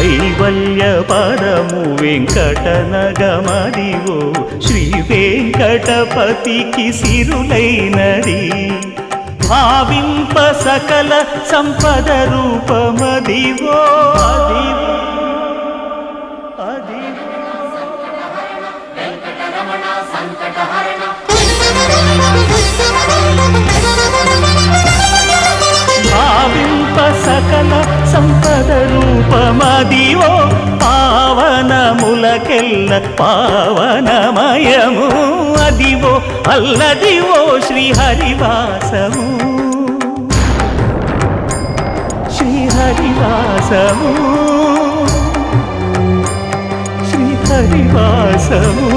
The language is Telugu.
కైవల్య పదము వెంకటనగమదివో శ్రీ వెంకటపతికి సిరులైనది భావింప సకల సంపద రూపమదివో అదివో భావింప సకల సంపద రూపమదివో పావనములకెల్ల పావనమయము అదివో అల్లదివో శ్రీహరివాసము శ్రీహరివాసము శ్రీహరివాసము